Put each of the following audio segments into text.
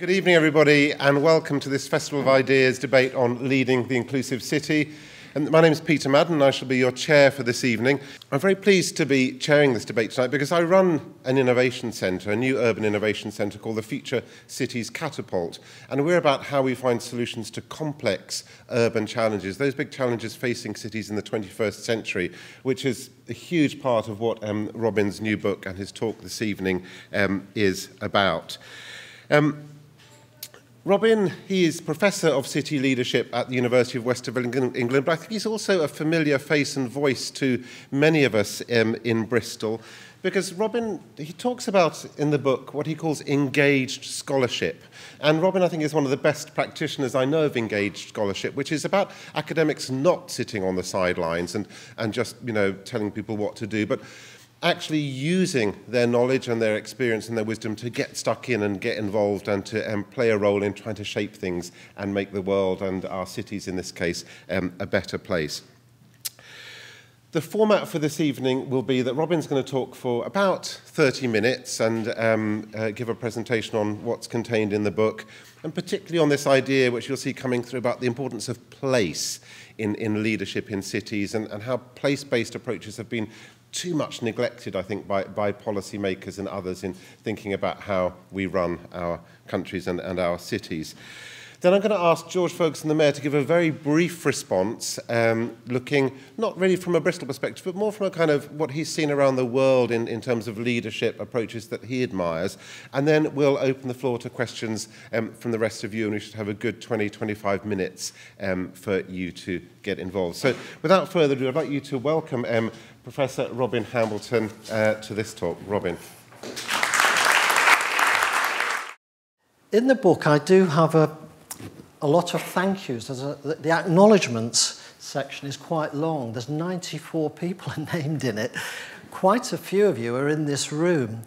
Good evening, everybody, and welcome to this Festival of Ideas debate on leading the inclusive city. And my name is Peter Madden, and I shall be your chair for this evening. I'm very pleased to be chairing this debate tonight because I run an innovation centre, a new urban innovation centre called the Future Cities Catapult. And we're about how we find solutions to complex urban challenges, those big challenges facing cities in the 21st century, which is a huge part of what Robin's new book and his talk this evening is about. Robin, he is Professor of City Leadership at the University of West of England, but I think he's also a familiar face and voice to many of us in Bristol, because Robin, he talks about in the book what he calls engaged scholarship. And Robin, I think, is one of the best practitioners I know of engaged scholarship, which is about academics not sitting on the sidelines and just, telling people what to do, but actually using their knowledge and their experience and their wisdom to get stuck in and get involved and to play a role in trying to shape things and make the world and our cities, in this case, a better place. The format for this evening will be that Robin's going to talk for about 30 minutes and give a presentation on what's contained in the book, and particularly on this idea, which you'll see coming through, about the importance of place in leadership in cities and how place-based approaches have been too much neglected, I think, by policymakers and others in thinking about how we run our countries and our cities. Then I'm going to ask George Ferguson, the Mayor, to give a very brief response, looking not really from a Bristol perspective, but more from a kind of what he's seen around the world in terms of leadership approaches that he admires. And then we'll open the floor to questions from the rest of you, and we should have a good 20-25 minutes for you to get involved. So without further ado, I'd like you to welcome Professor Robin Hambleton to this talk. Robin. In the book, I do have a lot of thank yous. The acknowledgements section is quite long. There's 94 people named in it. Quite a few of you are in this room.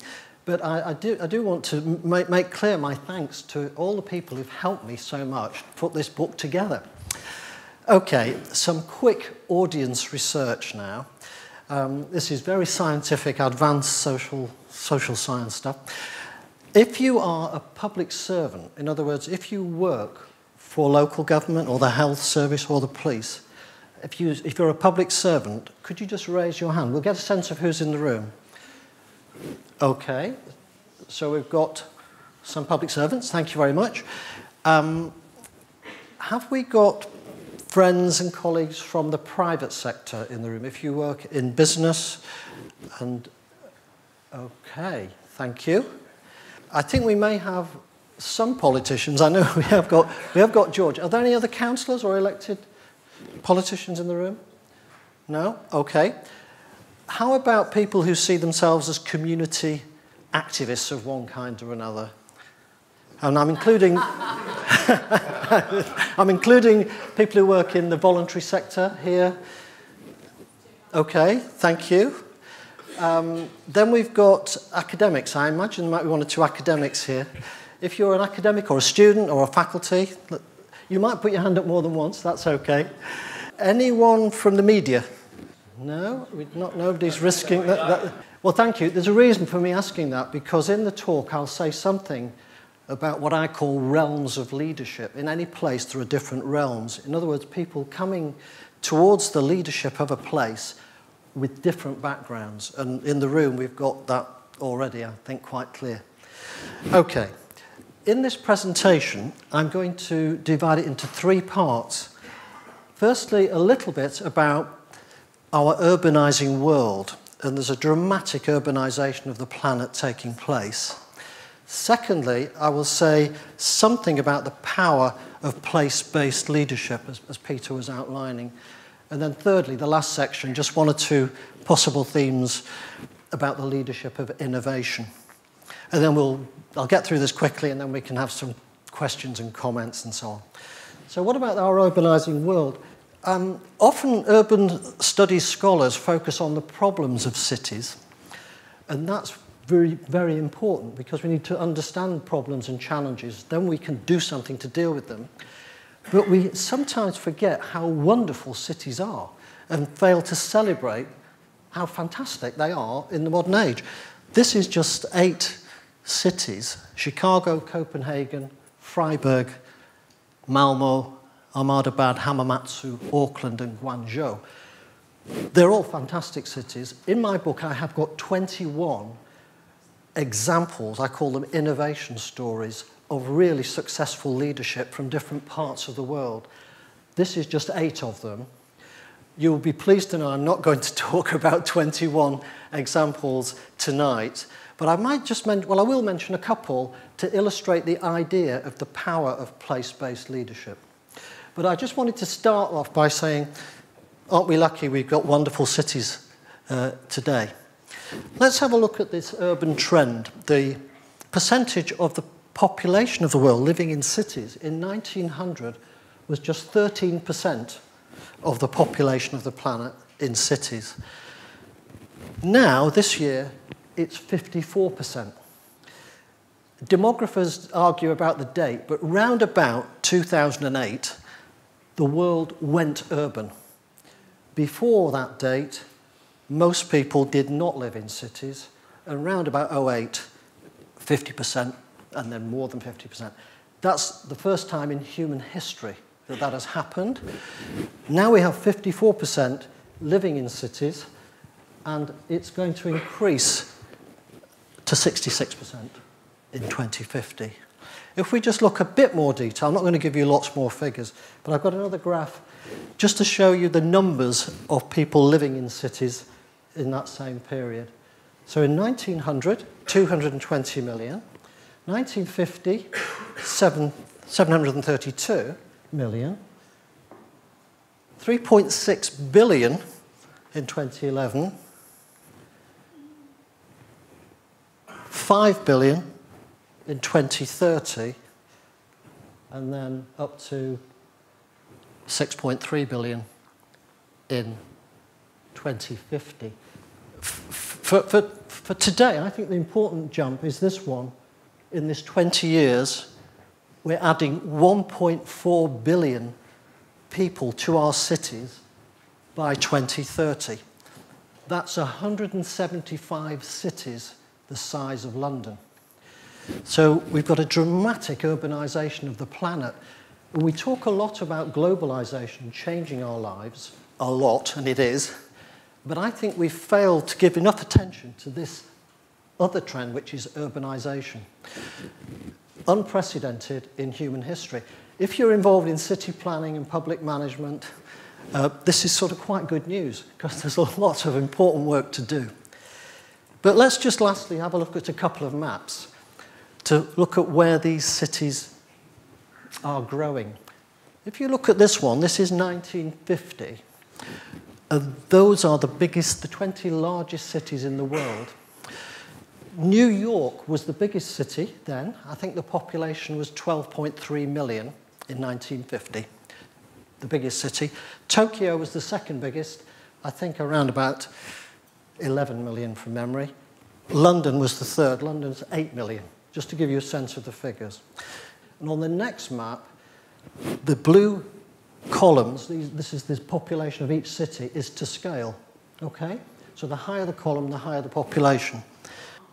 But I do want to make clear my thanks to all the people who've helped me so much put this book together. Okay, some quick audience research now. This is very scientific, advanced social science stuff. If you are a public servant, in other words, if you work for local government or the health service or the police, if you're a public servant, could you just raise your hand? We'll get a sense of who's in the room. Okay, so we've got some public servants, thank you very much. Have we got friends and colleagues from the private sector in the room? If you work in business, and okay, thank you. I think we may have some politicians. I know we have got George. Are there any other councillors or elected politicians in the room? No? Okay. How about people who see themselves as community activists of one kind or another? And I'm including I'm including people who work in the voluntary sector here. Okay, thank you. Then we've got academics. I imagine there might be one or two academics here. If you're an academic or a student or a faculty, you might put your hand up more than once, that's okay. Anyone from the media? No? Nobody's risking that. Well, thank you. There's a reason for me asking that, because in the talk I'll say something about what I call realms of leadership. In any place there are different realms. In other words, people coming towards the leadership of a place with different backgrounds. And in the room we've got that already, I think, quite clear. Okay. In this presentation, I'm going to divide it into three parts. Firstly, a little bit about our urbanising world, and there's a dramatic urbanisation of the planet taking place. Secondly, I will say something about the power of place-based leadership, as Peter was outlining. And then thirdly, the last section, just one or two possible themes about the leadership of innovation. And then I'll get through this quickly, and then we can have some questions and comments and so on. So what about our urbanising world? Often urban studies scholars focus on the problems of cities, and that's very, very important, because we need to understand problems and challenges, then we can do something to deal with them. But we sometimes forget how wonderful cities are and fail to celebrate how fantastic they are in the modern age. This is just 8 cities: Chicago, Copenhagen, Freiburg, Malmö, Ahmedabad, Hamamatsu, Auckland, and Guangzhou. They're all fantastic cities. In my book, I have got 21 examples, I call them innovation stories, of really successful leadership from different parts of the world. This is just 8 of them. You'll be pleased to know I'm not going to talk about 21 examples tonight, but I might just mention, well, I will mention a couple to illustrate the idea of the power of place-based leadership. But I just wanted to start off by saying, aren't we lucky we've got wonderful cities today? Let's have a look at this urban trend. The percentage of the population of the world living in cities in 1900 was just 13% of the population of the planet in cities. Now, this year, it's 54%. Demographers argue about the date, but round about 2008, the world went urban. Before that date, most people did not live in cities, and round about 2008, 50%, and then more than 50%. That's the first time in human history that that has happened. Now we have 54% living in cities, and it's going to increase to 66% in 2050. If we just look a bit more detail, I'm not going to give you lots more figures, but I've got another graph just to show you the numbers of people living in cities in that same period. So in 1900, 220 million. 1950, 732 million. 3.6 billion in 2011. 5 billion in 2030, and then up to 6.3 billion in 2050. For today, I think the important jump is this one. In this 20 years, we're adding 1.4 billion people to our cities by 2030. That's 175 cities the size of London. So we've got a dramatic urbanisation of the planet. And we talk a lot about globalisation changing our lives, a lot, and it is, but I think we've failed to give enough attention to this other trend, which is urbanisation. Unprecedented in human history. If you're involved in city planning and public management, this is sort of quite good news, because there's a lot of important work to do. But let's just lastly have a look at a couple of maps to look at where these cities are growing. If you look at this one, this is 1950, and those are the 20 largest cities in the world. New York was the biggest city then. I think the population was 12.3 million in 1950, the biggest city. Tokyo was the second biggest, I think around about 11 million from memory. London was the third. London's 8 million, just to give you a sense of the figures. And on the next map, the blue columns, this is the population of each city, is to scale, okay? So the higher the column, the higher the population.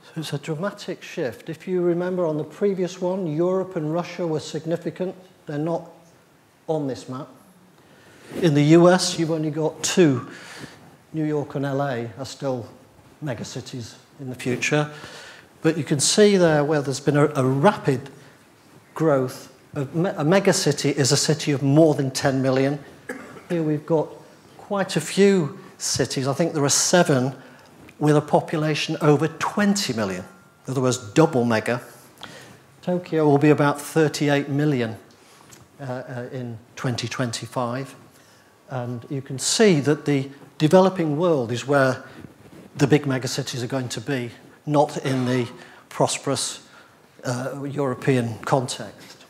So it's a dramatic shift. If you remember on the previous one, Europe and Russia were significant. They're not on this map. In the US, you've only got 2. New York and LA are still megacities in the future. But you can see there where there's been a rapid growth. A megacity is a city of more than 10 million. Here we've got quite a few cities. I think there are 7 with a population over 20 million. In other words, double mega. Tokyo will be about 38 million in 2025. And you can see that the developing world is where the big megacities are going to be, not in the prosperous European context.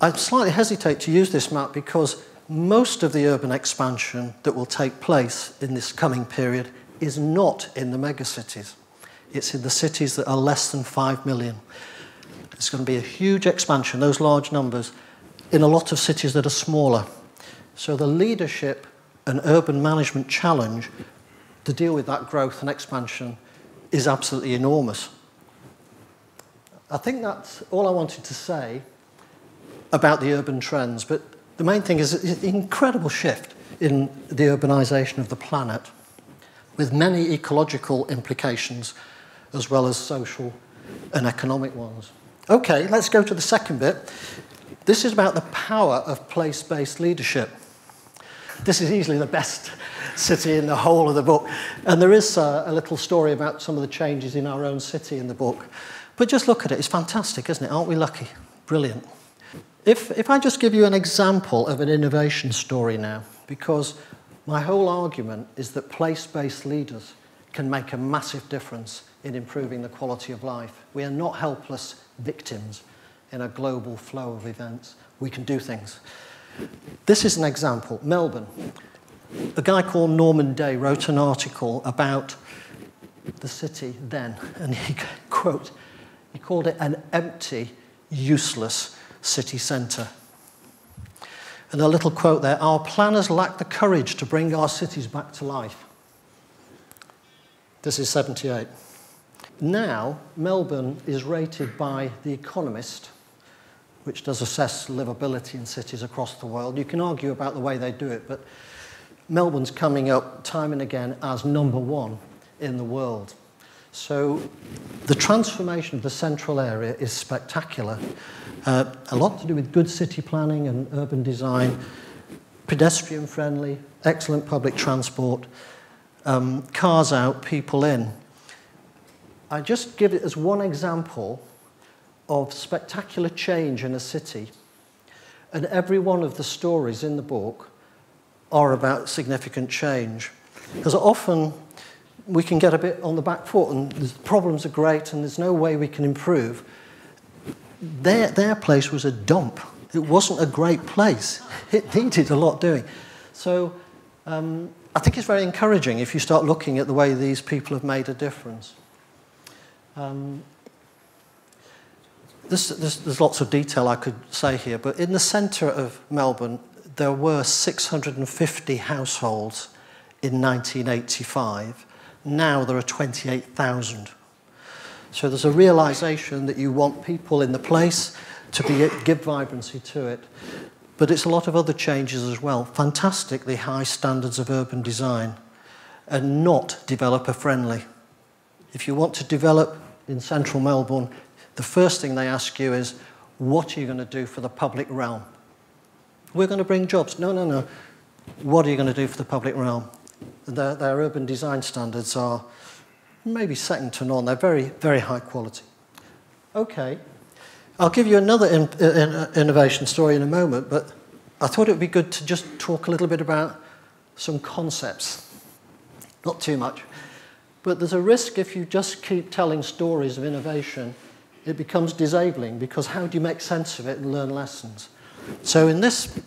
I slightly hesitate to use this map because most of the urban expansion that will take place in this coming period is not in the megacities. It's in the cities that are less than 5 million. It's going to be a huge expansion, those large numbers, in a lot of cities that are smaller. So the leadership and urban management challenge to deal with that growth and expansion is absolutely enormous. I think that's all I wanted to say about the urban trends, but the main thing is the incredible shift in the urbanisation of the planet, with many ecological implications as well as social and economic ones. Okay, let's go to the second bit. This is about the power of place-based leadership. This is easily the best city in the whole of the book, and there is a little story about some of the changes in our own city in the book. But just look at it, it's fantastic, isn't it? Aren't we lucky? Brilliant. If I just give you an example of an innovation story now, because my whole argument is that place-based leaders can make a massive difference in improving the quality of life. We are not helpless victims in a global flow of events. We can do things. This is an example. Melbourne. A guy called Norman Day wrote an article about the city then, and he, quote, he called it an empty, useless city centre. And a little quote there, our planners lack the courage to bring our cities back to life. This is 78. Now, Melbourne is rated by The Economist, which does assess livability in cities across the world. You can argue about the way they do it, but Melbourne's coming up time and again as #1 in the world. So the transformation of the central area is spectacular. A lot to do with good city planning and urban design, pedestrian friendly, excellent public transport, cars out, people in. I just give it as one example of spectacular change in a city, and every one of the stories in the book are about significant change. Because often we can get a bit on the back foot and the problems are great and there's no way we can improve. Their place was a dump. It wasn't a great place. It needed a lot doing. So I think it's very encouraging if you start looking at the way these people have made a difference. There's lots of detail I could say here, but in the centre of Melbourne, there were 650 households in 1985. Now there are 28,000. So there's a realisation that you want people in the place to give vibrancy to it. But it's a lot of other changes as well. Fantastically high standards of urban design and not developer-friendly. If you want to develop in central Melbourne, the first thing they ask you is, what are you going to do for the public realm? We're going to bring jobs. No, no, no. What are you going to do for the public realm? Their urban design standards are maybe second to none. They're very, very high quality. Okay. I'll give you another innovation story in a moment, but I thought it would be good to just talk a little bit about some concepts. Not too much. But there's a risk if you just keep telling stories of innovation, it becomes disabling, because how do you make sense of it and learn lessons? So in this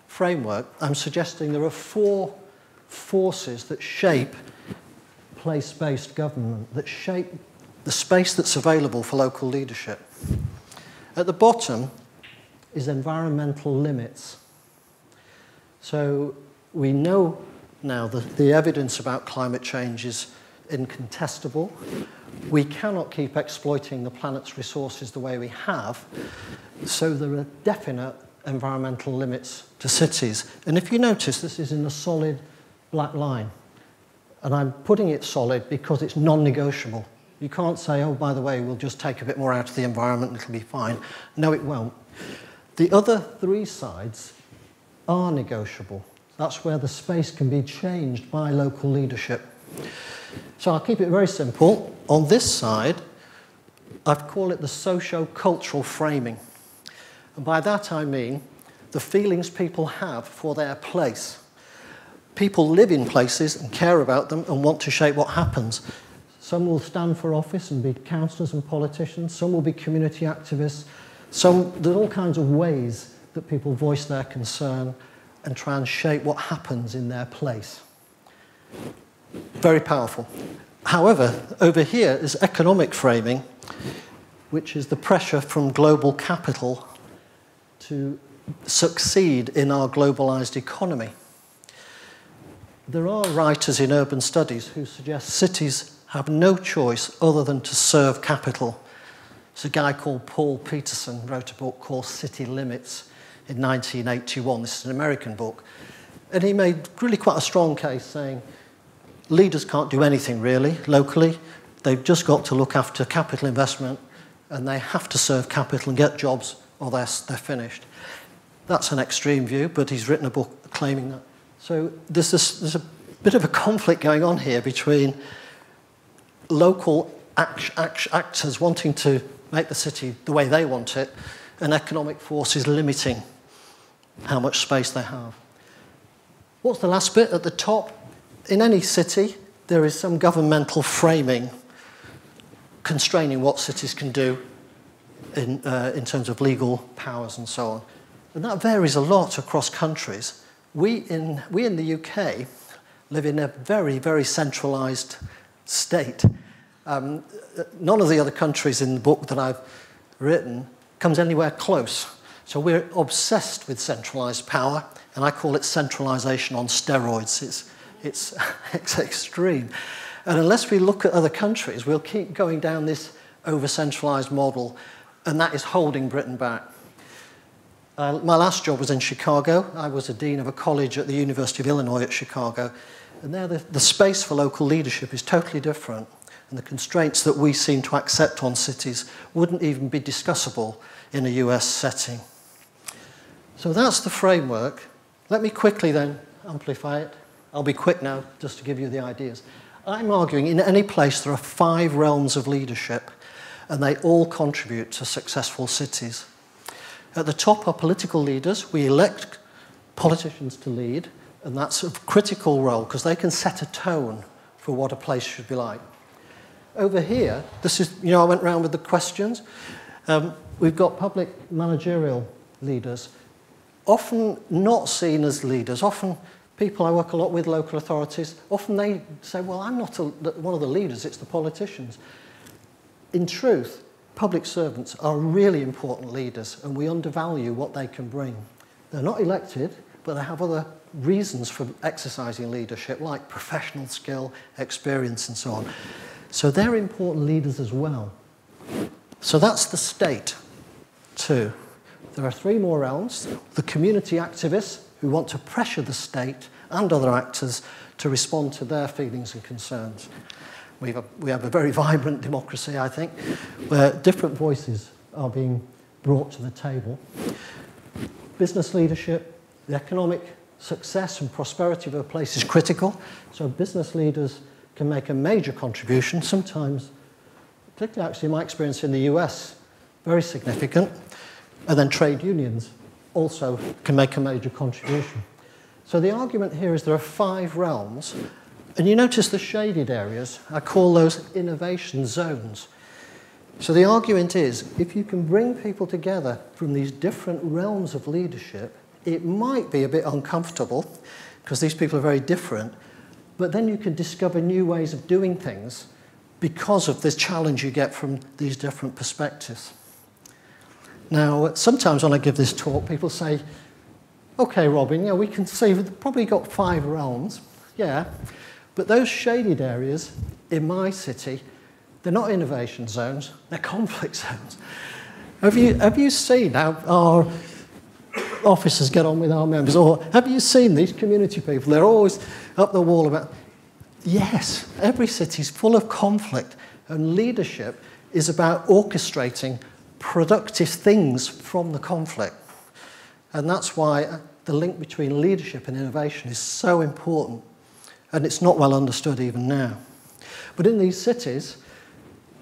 framework, I'm suggesting there are 4 forces that shape place-based government, that shape the space that's available for local leadership. At the bottom is environmental limits. So we know now that the evidence about climate change is incontestable. We cannot keep exploiting the planet's resources the way we have, so there are definite environmental limits to cities. And if you notice, this is in a solid black line. And I'm putting it solid because it's non-negotiable. You can't say, oh, by the way, we'll just take a bit more out of the environment and it'll be fine. No, it won't. The other 3 sides are negotiable. That's where the space can be changed by local leadership. So I'll keep it very simple. On this side, I've called it the socio-cultural framing. And by that I mean the feelings people have for their place. People live in places and care about them and want to shape what happens. Some will stand for office and be councillors and politicians. Some will be community activists. There's all kinds of ways that people voice their concern and try and shape what happens in their place. Very powerful. However, over here is economic framing, which is the pressure from global capital to succeed in our globalized economy. There are writers in urban studies who suggest cities have no choice other than to serve capital. It's a guy called Paul Peterson wrote a book called City Limits in 1981. This is an American book. And he made really quite a strong case saying leaders can't do anything really locally. They've just got to look after capital investment and they have to serve capital and get jobs or they're finished. That's an extreme view, but he's written a book claiming that. So there's a bit of a conflict going on here between local actors wanting to make the city the way they want it and economic forces limiting how much space they have. What's the last bit at the top? In any city, there is some governmental framing constraining what cities can do in terms of legal powers and so on. And that varies a lot across countries. We in the UK live in a very, very centralised state. None of the other countries in the book that I've written comes anywhere close. So we're obsessed with centralised power, and I call it centralisation on steroids. It's extreme. And unless we look at other countries, we'll keep going down this over-centralised model, and that is holding Britain back. My last job was in Chicago. I was a dean of a college at the University of Illinois at Chicago. And there the space for local leadership is totally different. And the constraints that we seem to accept on cities wouldn't even be discussable in a US setting. So that's the framework. Let me quickly then amplify it. I'll be quick now just to give you the ideas. I'm arguing in any place there are 5 realms of leadership and they all contribute to successful cities. At the top are political leaders. We elect politicians to lead, and that's a critical role because they can set a tone for what a place should be like. Over here, this is, I went round with the questions. We've got public managerial leaders, often not seen as leaders. Often people I work a lot with, local authorities, often they say, well, I'm not one of the leaders, it's the politicians. In truth, public servants are really important leaders, and we undervalue what they can bring. They're not elected, but they have other reasons for exercising leadership, like professional skill, experience, and so on. So they're important leaders as well. So that's the state, too. There are 3 more realms. The community activists, who want to pressure the state and other actors to respond to their feelings and concerns. We have a very vibrant democracy, I think, where different voices are being brought to the table. Business leadership, the economic success and prosperity of a place is critical, so business leaders can make a major contribution, sometimes, particularly actually in my experience in the US, very significant, and then trade unions also can make a major contribution. So the argument here is there are 5 realms. And you notice the shaded areas, I call those innovation zones. So the argument is, if you can bring people together from these different realms of leadership, it might be a bit uncomfortable, because these people are very different, but then you can discover new ways of doing things because of this challenge you get from these different perspectives. Now, sometimes when I give this talk, people say, okay, Robin, we can see we've probably got 5 realms, yeah. But those shaded areas in my city, they're not innovation zones, they're conflict zones. Have you seen how our officers get on with our members? Or have you seen these community people? They're always up the wall about... Yes, every city's full of conflict, and leadership is about orchestrating productive things from the conflict. And that's why the link between leadership and innovation is so important. And it's not well understood even now. But in these cities,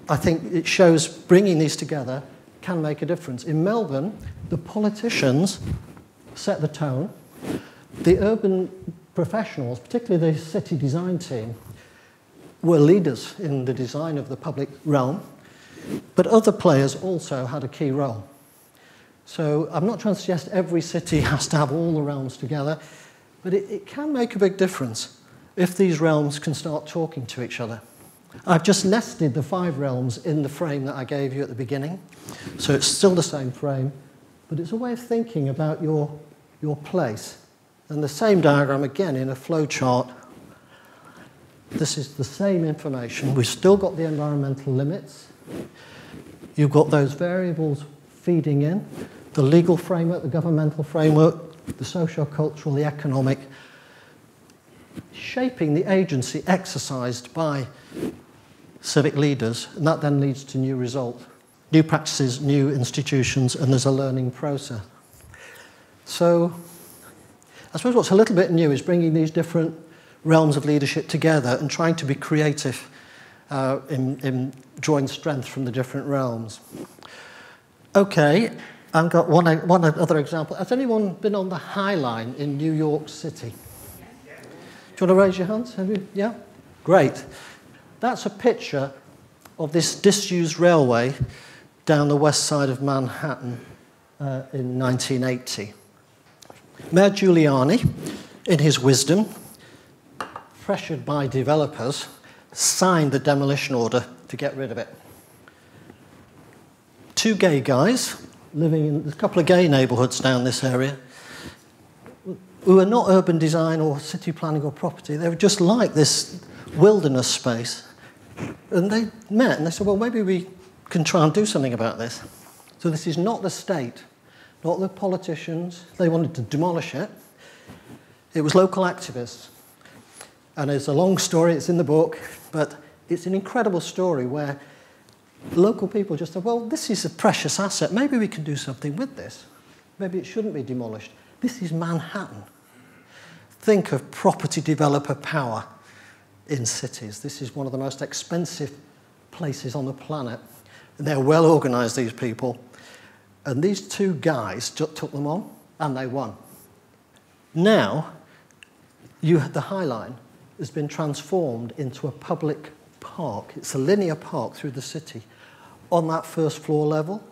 I think it shows bringing these together can make a difference. In Melbourne, the politicians set the tone. The urban professionals, particularly the city design team, were leaders in the design of the public realm, but other players also had a key role. So I'm not trying to suggest every city has to have all the realms together, but it can make a big difference if these realms can start talking to each other. I've just nested the 5 realms in the frame that I gave you at the beginning, so it's still the same frame, but it's a way of thinking about your place. And the same diagram again in a flow chart. This is the same information. We've still got the environmental limits. You've got those variables feeding in, the legal framework, the governmental framework, the socio-cultural, the economic, shaping the agency exercised by civic leaders, and that then leads to new results, new practices, new institutions, and there's a learning process. So I suppose what's a little bit new is bringing these different realms of leadership together and trying to be creative in drawing strength from the different realms. Okay, I've got one other example. Has anyone been on the High Line in New York City? Do you want to raise your hands? Have you? Yeah? Great. That's a picture of this disused railway down the west side of Manhattan in 1980. Mayor Giuliani, in his wisdom, pressured by developers, signed the demolition order to get rid of it. Two gay guys living in a couple of gay neighbourhoods down this area who were not urban design or city planning or property. They were just like this wilderness space. And they met and they said, well, maybe we can try and do something about this. So this is not the state, not the politicians. They wanted to demolish it. It was local activists. And it's a long story, it's in the book, but it's an incredible story where local people just said, well, this is a precious asset. Maybe we can do something with this. Maybe it shouldn't be demolished. This is Manhattan. Think of property developer power in cities. This is one of the most expensive places on the planet. And they're well organized, these people. And these two guys just took them on, and they won. Now, the High Line has been transformed into a public park. It's a linear park through the city on that first floor level.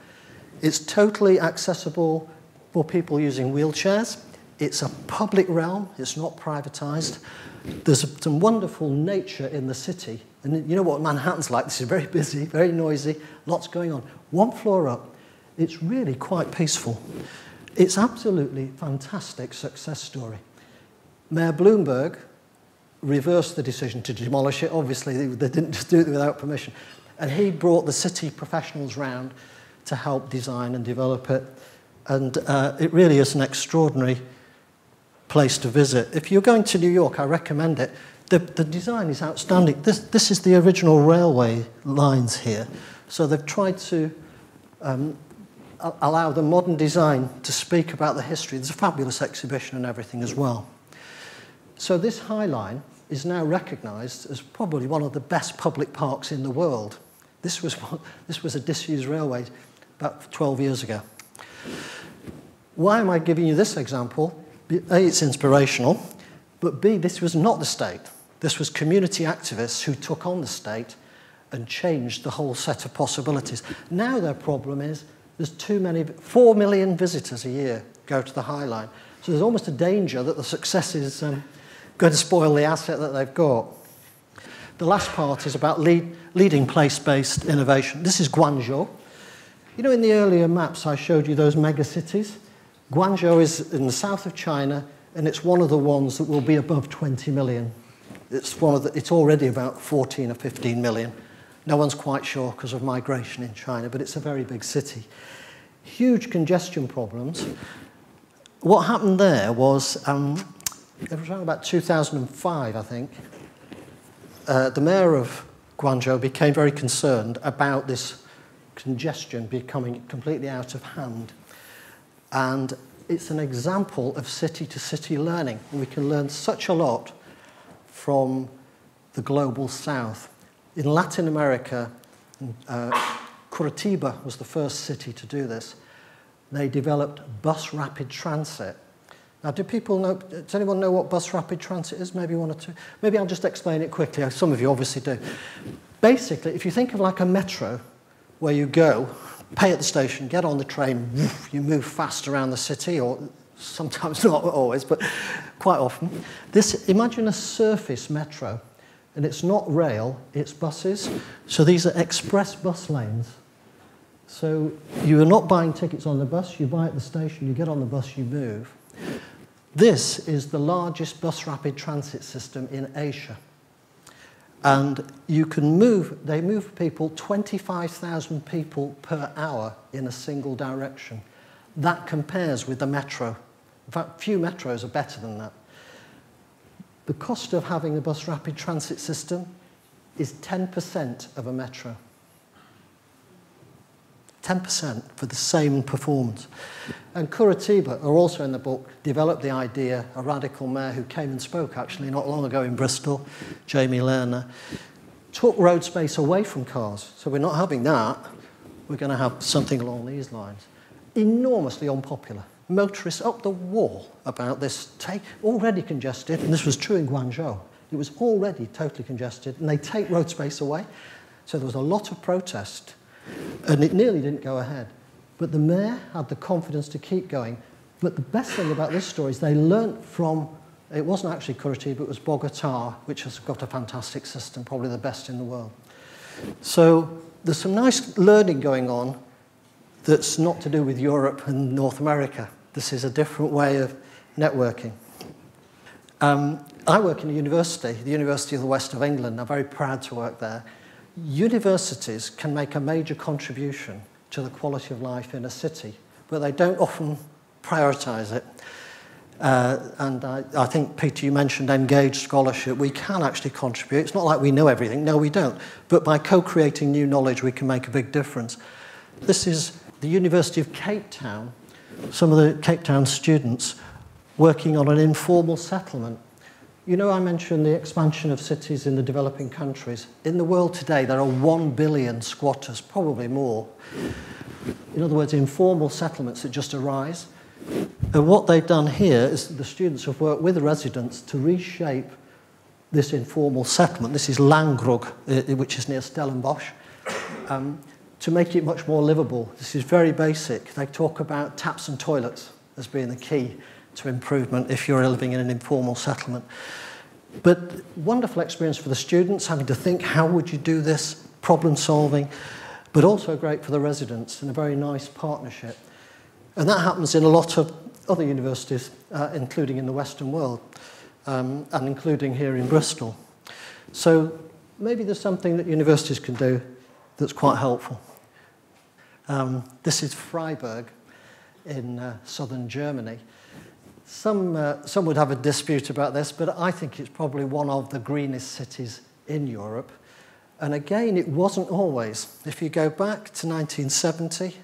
It's totally accessible for people using wheelchairs. It's a public realm. It's not privatized. There's some wonderful nature in the city. And you know what Manhattan's like. This is very busy, very noisy, lots going on. One floor up, it's really quite peaceful. It's absolutely fantastic success story. Mayor Bloomberg reversed the decision to demolish it. Obviously, they didn't just do it without permission. And he brought the city professionals round to help design and develop it. And it really is an extraordinary place to visit. If you're going to New York, I recommend it. The design is outstanding. This is the original railway lines here. So they've tried to allow the modern design to speak about the history. There's a fabulous exhibition and everything as well. So this High Line is now recognised as probably one of the best public parks in the world. This was a disused railway about 12 years ago. Why am I giving you this example? A, it's inspirational, but B, this was not the state. This was community activists who took on the state and changed the whole set of possibilities. Now their problem is there's too many, 4 million visitors a year go to the High Line. So there's almost a danger that the success is going to spoil the asset that they've got. The last part is about leading place-based innovation. This is Guangzhou. You know, in the earlier maps, I showed you those mega cities. Guangzhou is in the south of China, and it's one of the ones that will be above 20 million. It's already about 14 or 15 million. No one's quite sure because of migration in China, but it's a very big city. Huge congestion problems. What happened there was, it was around about 2005, I think, the mayor of Guangzhou became very concerned about this congestion becoming completely out of hand. And it's an example of city-to-city learning. We can learn such a lot from the global south. In Latin America, Curitiba was the first city to do this. They developed bus rapid transit. Now, does anyone know what bus rapid transit is? Maybe one or two. Maybe I'll just explain it quickly. Some of you obviously do. Basically, if you think of like a metro, where you go, pay at the station, get on the train, you move fast around the city, or sometimes not always, but quite often. Imagine a surface metro, and it's not rail, it's buses. So these are express bus lanes. So you are not buying tickets on the bus, you buy at the station, you get on the bus, you move. This is the largest bus rapid transit system in Asia. And you can move, they move people, 25,000 people per hour in a single direction. That compares with the metro. In fact, few metros are better than that. The cost of having a bus rapid transit system is 10% of a metro. 10% for the same performance. And Curitiba, are also in the book, developed the idea, a radical mayor who came and spoke actually not long ago in Bristol, Jamie Lerner, took road space away from cars. So we're not having that, we're going to have something along these lines. Enormously unpopular. Motorists up the wall about this, already congested, and this was true in Guangzhou. It was already totally congested, and they take road space away. So there was a lot of protest, and it nearly didn't go ahead. But the mayor had the confidence to keep going. But the best thing about this story is they learnt from, it wasn't actually Curitiba, it was Bogota, which has got a fantastic system, probably the best in the world. So there's some nice learning going on that's not to do with Europe and North America. This is a different way of networking. I work in a university, the University of the West of England. I'm very proud to work there. Universities can make a major contribution to the quality of life in a city, but they don't often prioritise it. And I think, Peter, you mentioned engaged scholarship. We can actually contribute. It's not like we know everything. No, we don't. But by co-creating new knowledge, we can make a big difference. This is the University of Cape Town, some of the Cape Town students working on an informal settlement. You know, I mentioned the expansion of cities in the developing countries. In the world today, there are 1 billion squatters, probably more. In other words, informal settlements that just arise. And what they've done here is the students have worked with the residents to reshape this informal settlement. This is Langrug, which is near Stellenbosch. To make it much more livable. This is very basic. They talk about taps and toilets as being the key to improvement if you're living in an informal settlement. But wonderful experience for the students, having to think, how would you do this, problem solving, but also great for the residents and a very nice partnership. And that happens in a lot of other universities, including in the Western world, and including here in Bristol. So maybe there's something that universities can do that's quite helpful. This is Freiburg in southern Germany. Some would have a dispute about this, but I think it's probably one of the greenest cities in Europe. And again, it wasn't always. If you go back to 1970,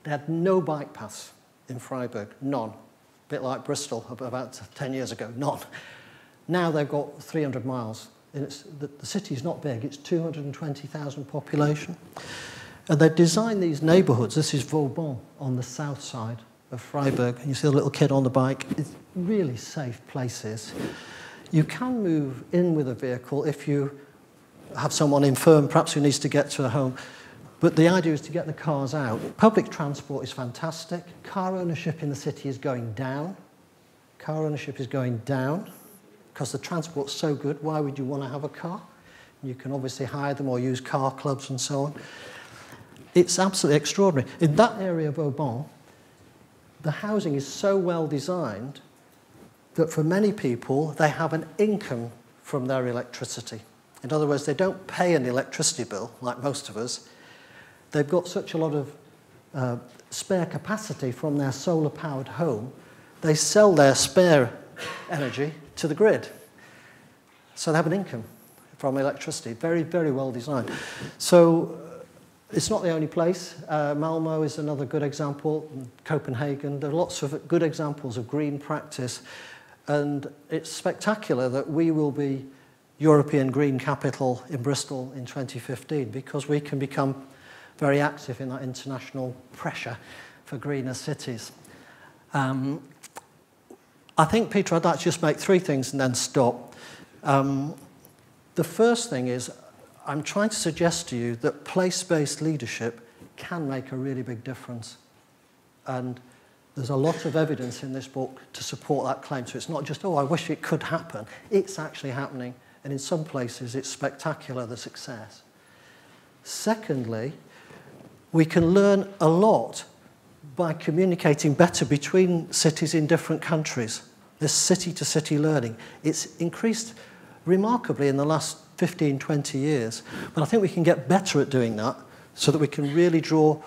they had no bike paths in Freiburg, none. A bit like Bristol about 10 years ago, none. Now they've got 300 miles. And the city's not big, it's 220,000 population. And they've designed these neighbourhoods. This is Vauban on the south side of Freiburg. You see a little kid on the bike. It's really safe places. You can move in with a vehicle if you have someone infirm, perhaps who needs to get to a home. But the idea is to get the cars out. Public transport is fantastic. Car ownership in the city is going down. Car ownership is going down because the transport's so good. Why would you want to have a car? You can obviously hire them or use car clubs and so on. It's absolutely extraordinary. In that area of Vauban, the housing is so well designed that for many people, they have an income from their electricity. In other words, they don't pay an electricity bill, like most of us. They've got such a lot of spare capacity from their solar-powered home, they sell their spare energy to the grid. So they have an income from electricity. Very, very well designed. So it's not the only place. Malmö is another good example. Copenhagen. There are lots of good examples of green practice. And it's spectacular that we will be European Green Capital in Bristol in 2015 because we can become very active in that international pressure for greener cities. I think, Peter, I'd like to just make three things and then stop. The first thing is I'm trying to suggest to you that place-based leadership can make a really big difference. And there's a lot of evidence in this book to support that claim. So it's not just, oh, I wish it could happen. It's actually happening. And in some places, it's spectacular, the success. Secondly, we can learn a lot by communicating better between cities in different countries. This city-to-city learning, it's increased remarkably in the last 15, 20 years. But I think we can get better at doing that so that we can really draw,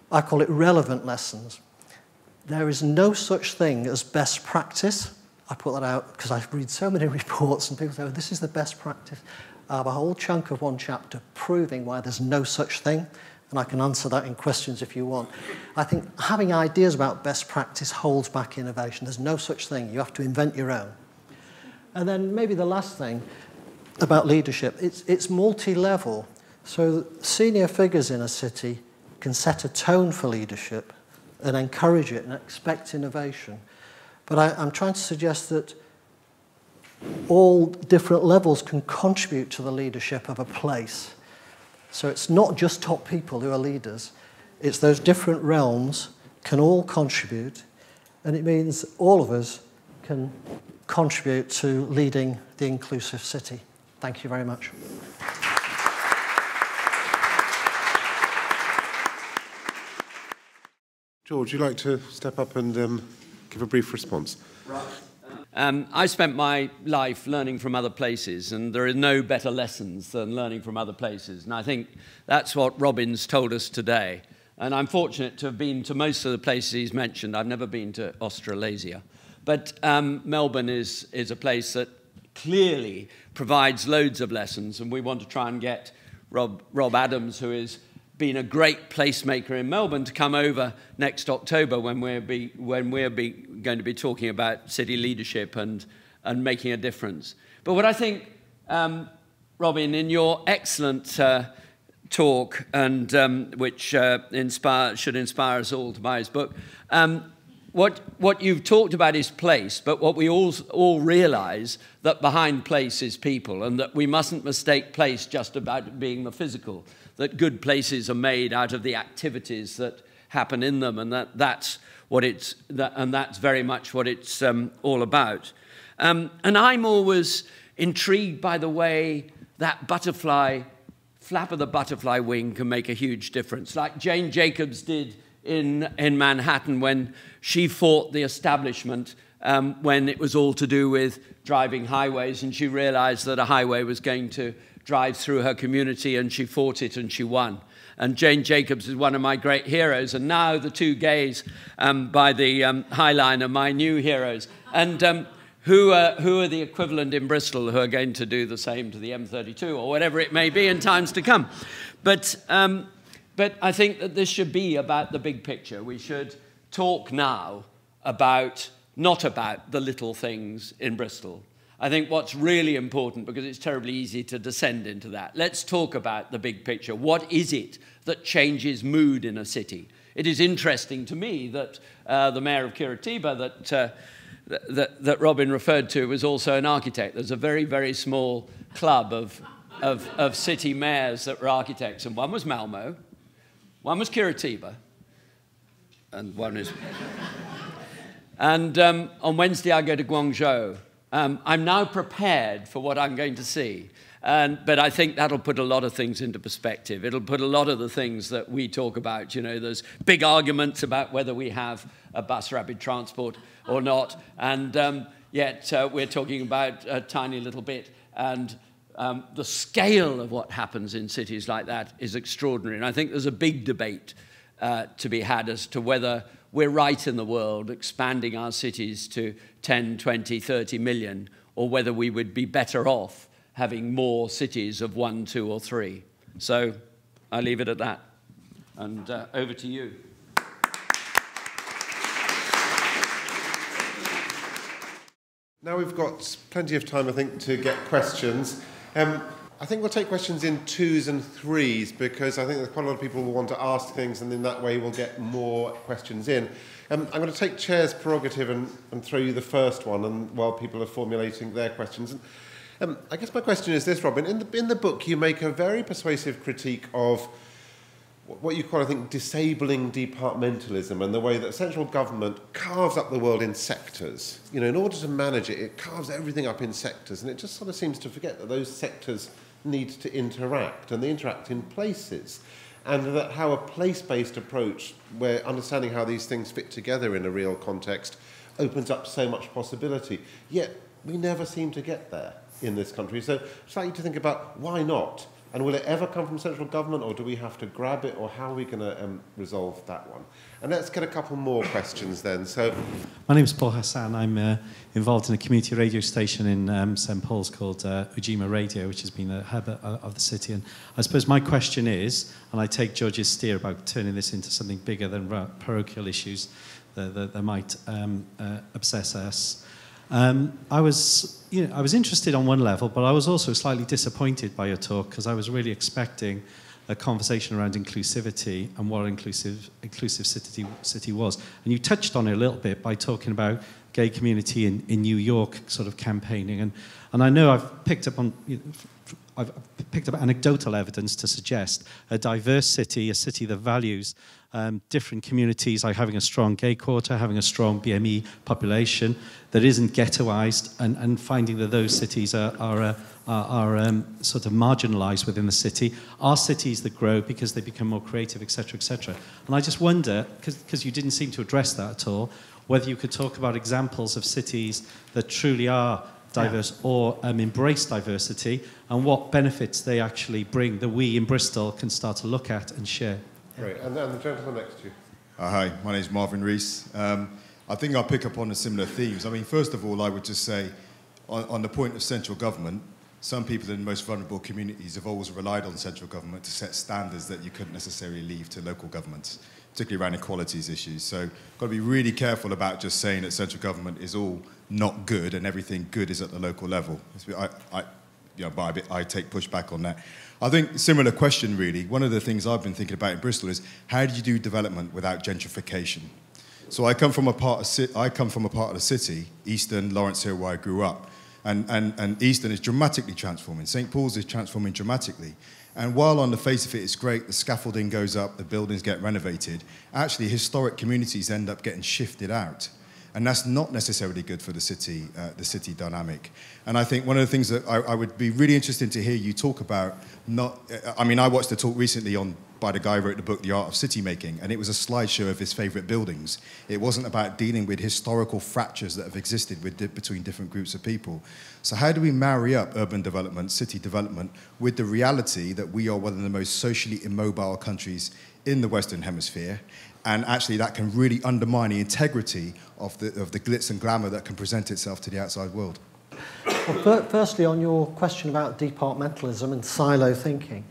I call it relevant lessons. There is no such thing as best practice. I put that out because I read so many reports and people say, oh, this is the best practice. I have a whole chunk of one chapter proving why there's no such thing, and I can answer that in questions if you want. I think having ideas about best practice holds back innovation. There's no such thing. You have to invent your own. And then maybe the last thing about leadership, it's multi-level. So senior figures in a city can set a tone for leadership and encourage it and expect innovation. But I'm trying to suggest that all different levels can contribute to the leadership of a place. So it's not just top people who are leaders. It's those different realms can all contribute, and it means all of us can contribute to leading the inclusive city. Thank you very much. George, would you like to step up and give a brief response? Right. I spent my life learning from other places, and there are no better lessons than learning from other places. And I think that's what Robin's told us today. And I'm fortunate to have been to most of the places he's mentioned. I've never been to Australasia. But Melbourne is a place that clearly provides loads of lessons, and we want to try and get Rob Adams, who has been a great placemaker in Melbourne, to come over next October when we're going to be talking about city leadership and making a difference. But what I think, Robin, in your excellent talk, and which should inspire us all to buy his book, what you've talked about is place, but what we all realise, that behind place is people, and that we mustn't mistake place just about being the physical, that good places are made out of the activities that happen in them, and that's very much what it's all about. And I'm always intrigued by the way that flap of the butterfly wing can make a huge difference, like Jane Jacobs did in Manhattan when she fought the establishment when it was all to do with driving highways, and she realized that a highway was going to drive through her community, and she fought it and she won. And Jane Jacobs is one of my great heroes, and now the two gays by the High Line are my new heroes. And who are the equivalent in Bristol who are going to do the same to the M32 or whatever it may be in times to come. But I think that this should be about the big picture. We should talk now not about the little things in Bristol. I think what's really important, because it's terribly easy to descend into that, let's talk about the big picture. What is it that changes mood in a city? It is interesting to me that the mayor of Curitiba that Robin referred to was also an architect. There's a very, very small club of city mayors that were architects, and one was Malmo, one was Curitiba, and one is... And on Wednesday I go to Guangzhou. I'm now prepared for what I'm going to see. But I think that'll put a lot of things into perspective. It'll put a lot of the things that we talk about. You know, there's big arguments about whether we have a bus rapid transport or not. And yet we're talking about a tiny little bit. And the scale of what happens in cities like that is extraordinary. And I think there's a big debate to be had as to whether we're right in the world expanding our cities to 10, 20, 30 million, or whether we would be better off having more cities of 1, 2, or 3. So I leave it at that. And over to you. Now we've got plenty of time, I think, to get questions. I think we'll take questions in 2s and 3s, because I think there's quite a lot of people who want to ask things, and in that way we'll get more questions in. I'm going to take Chair's prerogative and throw you the first one, and while people are formulating their questions. I guess my question is this, Robin. In the book, you make a very persuasive critique of what you call, I think, disabling departmentalism, and the way that central government carves up the world in sectors. You know, in order to manage it, it carves everything up in sectors, and it just sort of seems to forget that those sectors need to interact, and they interact in places, and that how a place-based approach, where understanding how these things fit together in a real context, opens up so much possibility. Yet we never seem to get there. in this country. So I'd like you to think about why not? And will it ever come from central government, or do we have to grab it, or how are we going to resolve that one? And let's get a couple more questions then. So, my name is Paul Hassan. I'm involved in a community radio station in St Paul's called Ujima Radio, which has been a hub of the city. And I suppose my question is, and I take George's steer about turning this into something bigger than parochial issues that might obsess us. I was interested on one level, but I was also slightly disappointed by your talk, because I was really expecting a conversation around inclusivity and what inclusive city was. And you touched on it a little bit by talking about gay community in New York sort of campaigning. And I know I've picked up anecdotal evidence to suggest a diverse city, a city that values different communities, like having a strong gay quarter, having a strong BME population that isn't ghettoized, and finding that those cities are sort of marginalized within the city, are cities that grow because they become more creative, etc., etc. And I just wonder, because you didn't seem to address that at all, whether you could talk about examples of cities that truly are diverse or embrace diversity, and what benefits they actually bring that we in Bristol can start to look at and share. Great. And then the gentleman next to you. Hi, my name is Marvin Rees. I think I'll pick up on the similar themes. I mean, first of all, I would just say, on the point of central government, some people in the most vulnerable communities have always relied on central government to set standards that you couldn't necessarily leave to local governments, particularly around equalities issues. So got to be really careful about just saying that central government is all not good and everything good is at the local level. I take pushback on that. I think similar question, really. One of the things I've been thinking about in Bristol is, how do you do development without gentrification? So I come from a part of the city, Easton, Lawrence Hill, where I grew up. And Easton is dramatically transforming. St Paul's is transforming dramatically. And while on the face of it, it's great, the scaffolding goes up, the buildings get renovated, actually historic communities end up getting shifted out. And that's not necessarily good for the city dynamic. And I think one of the things that I would be really interested to hear you talk about, I watched a talk recently by the guy who wrote the book, The Art of City Making, and it was a slideshow of his favourite buildings. It wasn't about dealing with historical fractures that have existed between different groups of people. So how do we marry up urban development, city development, with the reality that we are one of the most socially immobile countries in the Western Hemisphere? And actually that can really undermine the integrity of the glitz and glamour that can present itself to the outside world. Well, firstly, on your question about departmentalism and silo thinking,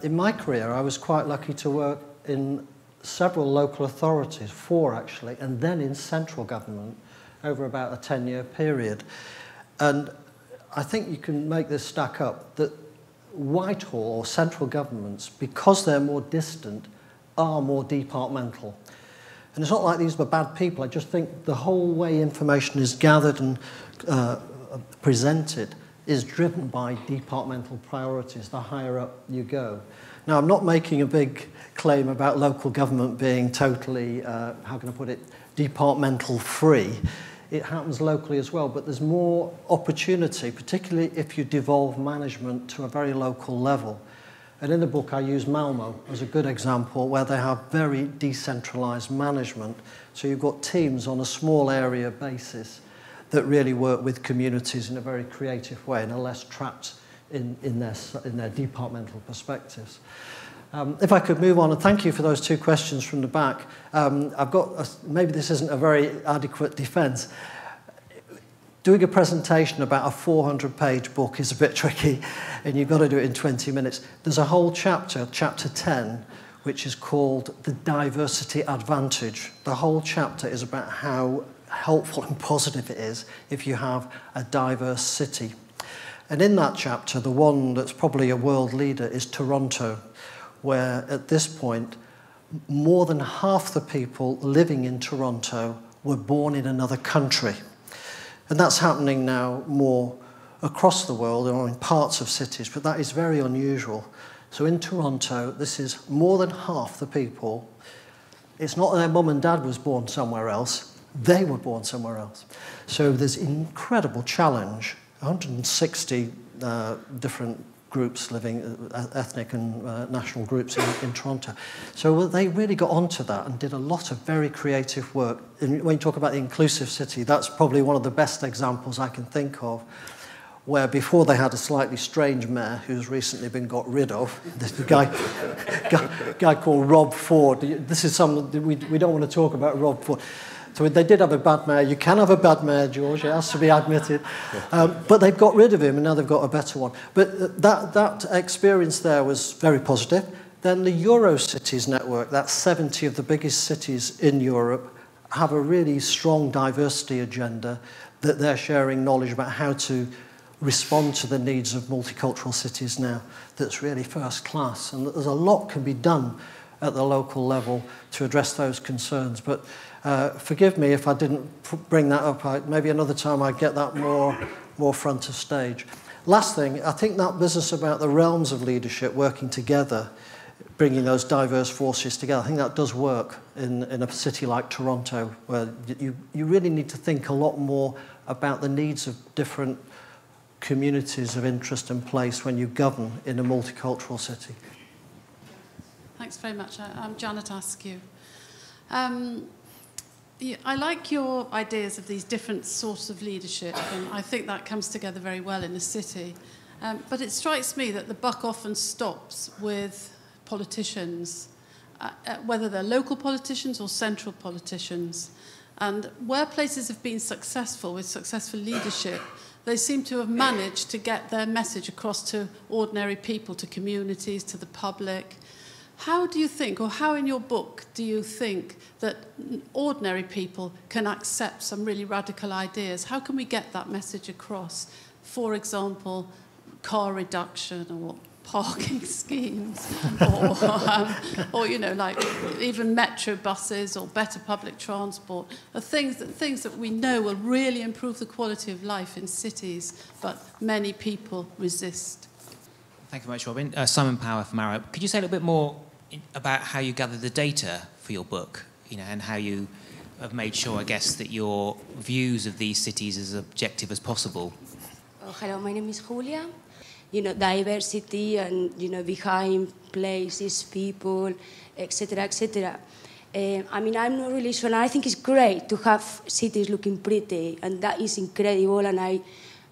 in my career I was quite lucky to work in several local authorities, 4 actually, and then in central government over about a 10-year period. And I think you can make this stack up, that Whitehall or central governments, because they're more distant, are more departmental. And it's not like these were bad people. I just think the whole way information is gathered and presented is driven by departmental priorities, the higher up you go. Now, I'm not making a big claim about local government being totally, how can I put it, departmental free. It happens locally as well, but there's more opportunity, particularly if you devolve management to a very local level. And in the book, I use Malmo as a good example, where they have very decentralized management. So you've got teams on a small area basis that really work with communities in a very creative way and are less trapped in their departmental perspectives. If I could move on, and thank you for those 2 questions from the back. I've got, maybe this isn't a very adequate defense. Doing a presentation about a 400-page book is a bit tricky, and you've got to do it in 20 minutes. There's a whole chapter, chapter 10, which is called The Diversity Advantage. The whole chapter is about how helpful and positive it is if you have a diverse city. And in that chapter, the one that's probably a world leader is Toronto, where at this point, more than half the people living in Toronto were born in another country. And that's happening now more across the world or in parts of cities, but that is very unusual. So in Toronto, this is more than half the people. It's not their mum and dad was born somewhere else, they were born somewhere else. So there's incredible challenge, 160 different groups living, ethnic and national groups in Toronto. So they really got onto that and did a lot of very creative work. And when you talk about the inclusive city, that's probably one of the best examples I can think of, where before they had a slightly strange mayor who's recently been got rid of, this guy called Rob Ford. This is something we don't want to talk about Rob Ford. So they did have a bad mayor. You can have a bad mayor, George. It has to be admitted. But they've got rid of him, and now they've got a better one. But that experience there was very positive. Then the Eurocities network, that's 70 of the biggest cities in Europe, have a really strong diversity agenda that they're sharing knowledge about how to respond to the needs of multicultural cities now. That's really first class. And there's a lot can be done at the local level to address those concerns. But forgive me if I didn't bring that up. Maybe another time I'd get that more front of stage. Last thing, I think that business about the realms of leadership working together, bringing those diverse forces together, I think that does work in a city like Toronto, where you really need to think a lot more about the needs of different communities of interest and place when you govern in a multicultural city. Thanks very much. I'm Janet Askew. I like your ideas of these different sorts of leadership, and I think that comes together very well in a city. But it strikes me that the buck often stops with politicians, whether they're local politicians or central politicians. And where places have been successful with successful leadership, they seem to have managed to get their message across to ordinary people, to communities, to the public. How do you think, or how in your book do you think that ordinary people can accept some really radical ideas? How can we get that message across? For example, car reduction or parking schemes, or you know, like even metro buses or better public transport, are things that we know will really improve the quality of life in cities, but many people resist. Thank you very much, Robin. Simon Power from Arrow. Could you say a little bit more about how you gather the data for your book, you know, and how you have made sure, I guess, that your views of these cities as objective as possible? Hello, my name is Julia. You know, diversity and, you know, behind places, people, etc., etc. I mean, I'm not really sure. And I think it's great to have cities looking pretty, and that is incredible. And I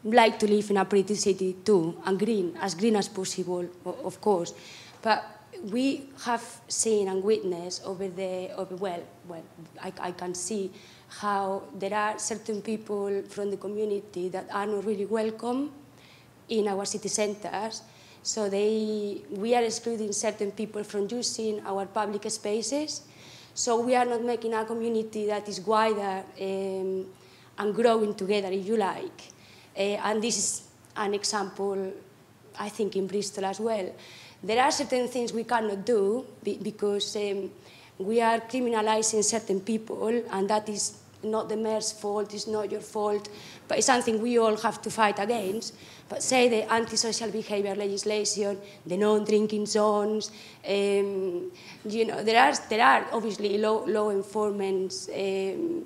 like to live in a pretty city too, and green as possible, of course. But we have seen and witnessed I can see how there are certain people from the community that are not really welcome in our city centres, so we are excluding certain people from using our public spaces. So we are not making a community that is wider and growing together, if you like. And this is an example, I think, in Bristol as well. There are certain things we cannot do because we are criminalising certain people, and that is not the mayor's fault, it's not your fault, but it's something we all have to fight against. But say the antisocial behaviour legislation, the non-drinking zones, you know, there are obviously law enforcement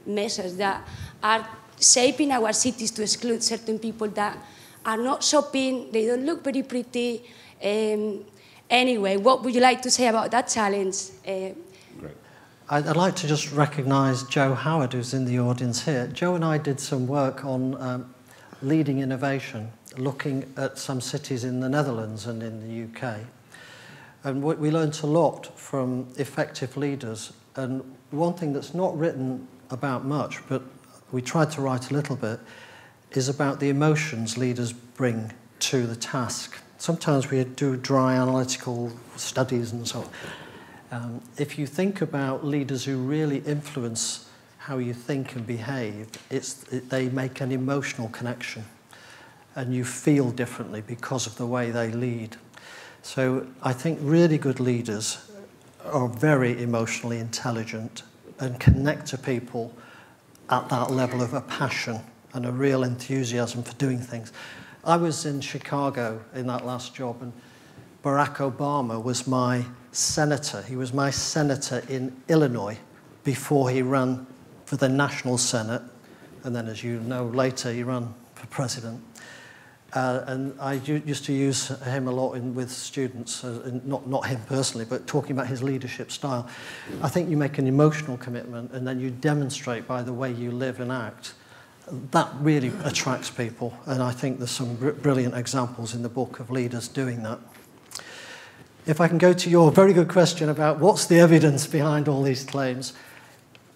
measures that are shaping our cities to exclude certain people that are not shopping, they don't look very pretty. Anyway, what would you like to say about that challenge? I'd like to just recognise Joe Howard, who's in the audience here. Joe and I did some work on leading innovation, looking at some cities in the Netherlands and in the UK. And we learned a lot from effective leaders. And one thing that's not written about much, but we tried to write a little bit, is about the emotions leaders bring to the task. Sometimes we do dry analytical studies and so on. If you think about leaders who really influence how you think and behave, they make an emotional connection, and you feel differently because of the way they lead. So I think really good leaders are very emotionally intelligent and connect to people at that level of a passion and a real enthusiasm for doing things. I was in Chicago in that last job, and Barack Obama was my senator. He was my senator in Illinois before he ran for the National Senate, and then, as you know, later he ran for president. And I used to use him a lot with students, not him personally, but talking about his leadership style. I think you make an emotional commitment, and then you demonstrate by the way you live and act that really attracts people, and I think there's some brilliant examples in the book of leaders doing that. If I can go to your very good question about what's the evidence behind all these claims.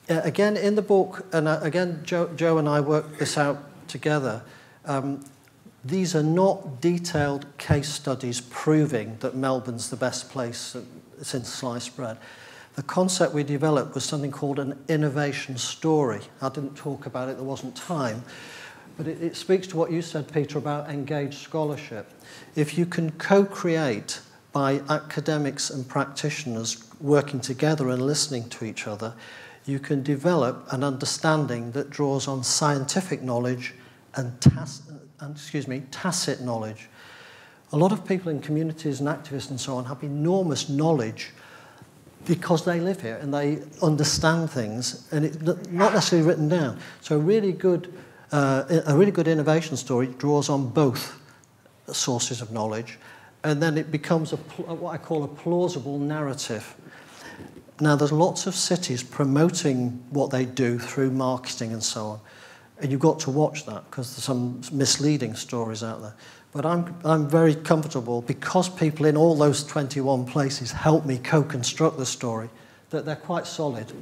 Again, in the book, and again, Joe and I worked this out together, these are not detailed case studies proving that Melbourne's the best place since sliced bread. The concept we developed was something called an innovation story. I didn't talk about it, there wasn't time. But it speaks to what you said, Peter, about engaged scholarship. If you can co-create by academics and practitioners working together and listening to each other, you can develop an understanding that draws on scientific knowledge and tacit knowledge. A lot of people in communities and activists and so on have enormous knowledge because they live here and they understand things, and it's not necessarily written down. So a really good innovation story draws on both sources of knowledge, and then it becomes what I call a plausible narrative. Now, there's lots of cities promoting what they do through marketing and so on, and you've got to watch that because there's some misleading stories out there. But I'm very comfortable, because people in all those 21 places help me co-construct the story, that they're quite solid.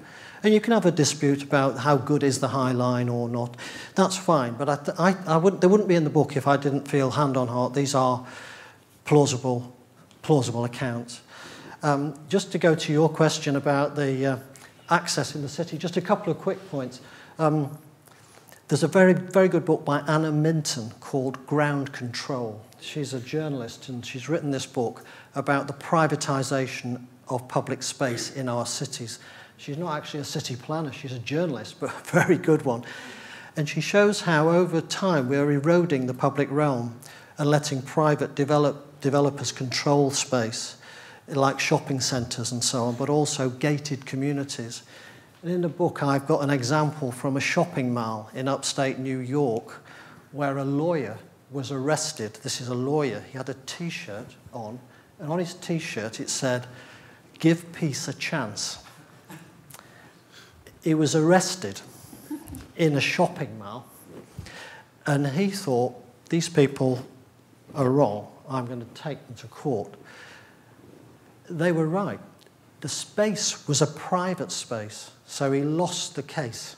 And you can have a dispute about how good is the High Line or not. That's fine, but they wouldn't be in the book if I didn't feel hand on heart these are plausible accounts. Just to go to your question about the access in the city, just a couple of quick points. There's a very, very good book by Anna Minton called Ground Control. She's a journalist, and she's written this book about the privatisation of public space in our cities. She's not actually a city planner, she's a journalist, but a very good one. And she shows how over time we're eroding the public realm and letting private developers control space, like shopping centres and so on, but also gated communities. And in the book, I've got an example from a shopping mall in upstate New York where a lawyer was arrested. This is a lawyer. He had a T-shirt on, and on his T-shirt it said, "Give peace a chance." He was arrested in a shopping mall, and he thought, these people are wrong. I'm going to take them to court. They were right. The space was a private space. So he lost the case.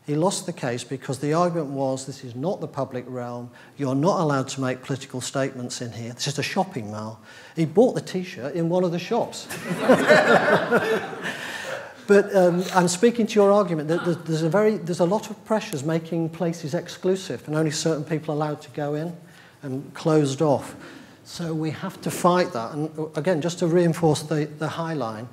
He lost the case because the argument was, this is not the public realm, you're not allowed to make political statements in here, this is a shopping mall. He bought the T-shirt in one of the shops. But I'm speaking to your argument that there's a lot of pressures making places exclusive and only certain people allowed to go in and closed off. So we have to fight that. And again, just to reinforce the High Line,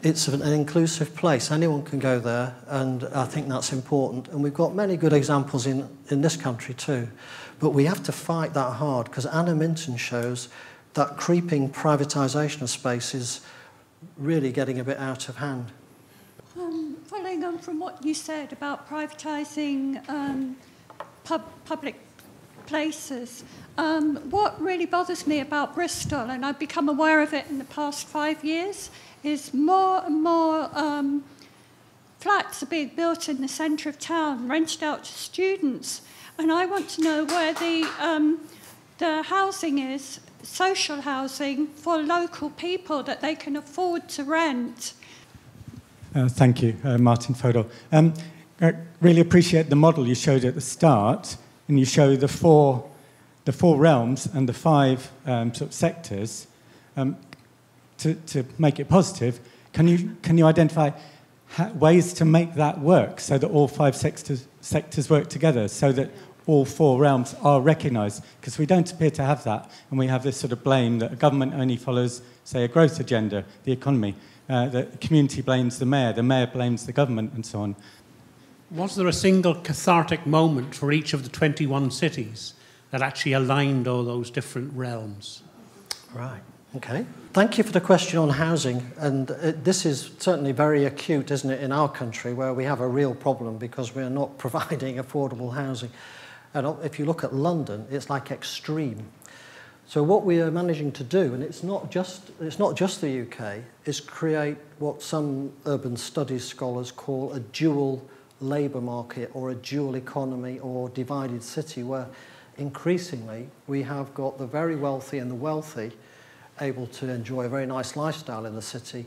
it's an inclusive place. Anyone can go there, and I think that's important. And we've got many good examples in this country too. But we have to fight that hard, because Anna Minton shows that creeping privatisation of space is really getting a bit out of hand. Following on from what you said about privatising public places, what really bothers me about Bristol, and I've become aware of it in the past 5 years, is more and more flats are being built in the centre of town, rented out to students. And I want to know where the housing is, social housing for local people that they can afford to rent. Thank you, Martin Fodor. I really appreciate the model you showed at the start, and you show the four realms and the 5 sort of sectors. To make it positive, can you identify ways to make that work so that all 5 sectors work together, so that all 4 realms are recognised? Because we don't appear to have that, and we have this sort of blame that a government only follows, say, a growth agenda, the economy. The community blames the mayor blames the government, and so on. Was there a single cathartic moment for each of the 21 cities that actually aligned all those different realms? Right. Okay. Thank you for the question on housing. And this is certainly very acute, isn't it, in our country, where we have a real problem because we're not providing affordable housing. And if you look at London, it's like extreme. So what we are managing to do, and it's not just the UK, is create what some urban studies scholars call a dual labour market or a dual economy or divided city where increasingly we have got the very wealthy and the wealthy able to enjoy a very nice lifestyle in the city,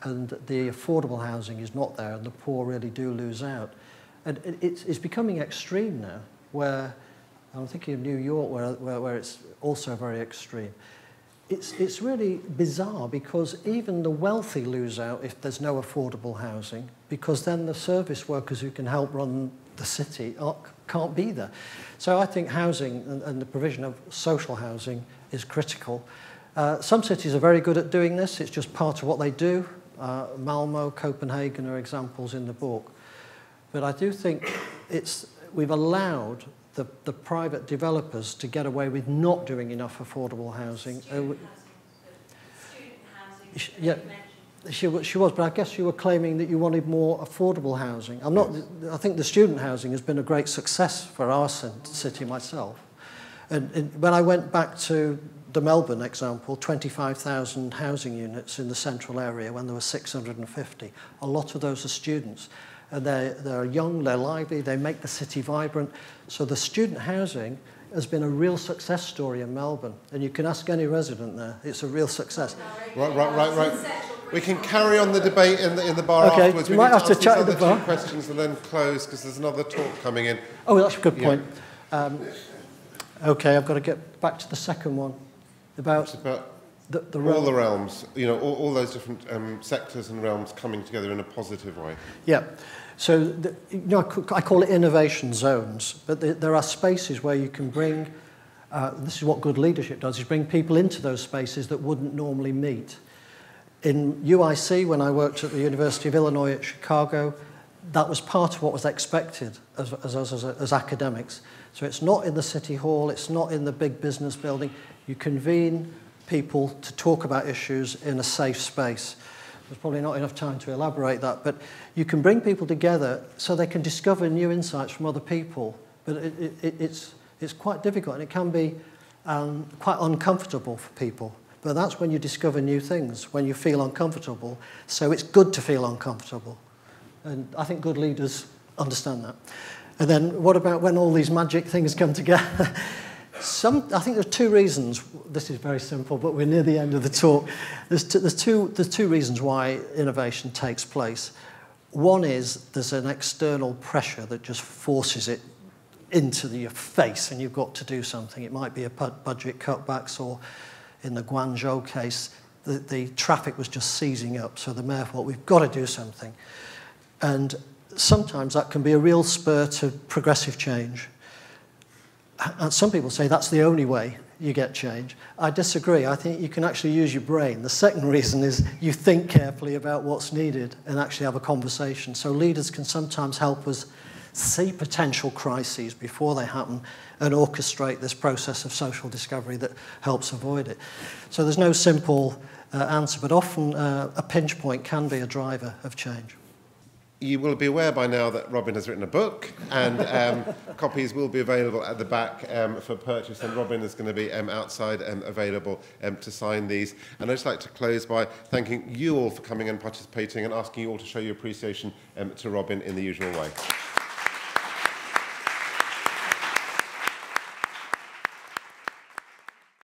and the affordable housing is not there, and the poor really do lose out. And it's becoming extreme now, where I'm thinking of New York, where it's also very extreme. It's really bizarre because even the wealthy lose out if there's no affordable housing, because then the service workers who can help run the city can't be there. So I think housing and the provision of social housing is critical. Some cities are very good at doing this. It's just part of what they do. Malmo, Copenhagen are examples in the book. But I do think we've allowed the private developers to get away with not doing enough affordable housing. Student housing. Yeah, she was, but I guess you were claiming that you wanted more affordable housing. I think the student housing has been a great success for our city myself. And when I went back to the Melbourne example, 25,000 housing units in the central area when there were 650. A lot of those are students. And they're young, they're lively, they make the city vibrant. So the student housing has been a real success story in Melbourne. And you can ask any resident there, it's a real success. Right. We can carry on the debate in the bar afterwards. You might have to chat in the bar. 2 questions and then close, because there's another talk coming in. Oh, that's a good point. Okay, I've got to get back to the second one. About the all the realms, all those different sectors and realms coming together in a positive way. Yeah. So, I call it innovation zones, but there are spaces where you can bring, this is what good leadership does, is bring people into those spaces that wouldn't normally meet. In UIC, when I worked at the University of Illinois at Chicago, that was part of what was expected as academics. So it's not in the city hall, it's not in the big business building. You convene people to talk about issues in a safe space. There's probably not enough time to elaborate that, but you can bring people together so they can discover new insights from other people. But it's quite difficult, and it can be quite uncomfortable for people. But that's when you discover new things, when you feel uncomfortable. So it's good to feel uncomfortable. And I think good leaders understand that. And then what about when all these magic things come together? I think there's 2 reasons. This is very simple, but we're near the end of the talk. There's two reasons why innovation takes place. One is there's an external pressure that just forces it into your face, and you've got to do something. It might be a budget cutbacks, or in the Guangzhou case, the traffic was just seizing up, so the mayor thought, we've got to do something. And sometimes that can be a real spur to progressive change. And some people say that's the only way you get change. I disagree. I think you can actually use your brain. The second reason is you think carefully about what's needed and actually have a conversation. So leaders can sometimes help us see potential crises before they happen and orchestrate this process of social discovery that helps avoid it. So there's no simple answer, but often a pinch point can be a driver of change. You will be aware by now that Robin has written a book, and copies will be available at the back for purchase, and Robin is going to be outside available to sign these. And I'd just like to close by thanking you all for coming and participating, and asking you all to show your appreciation to Robin in the usual way.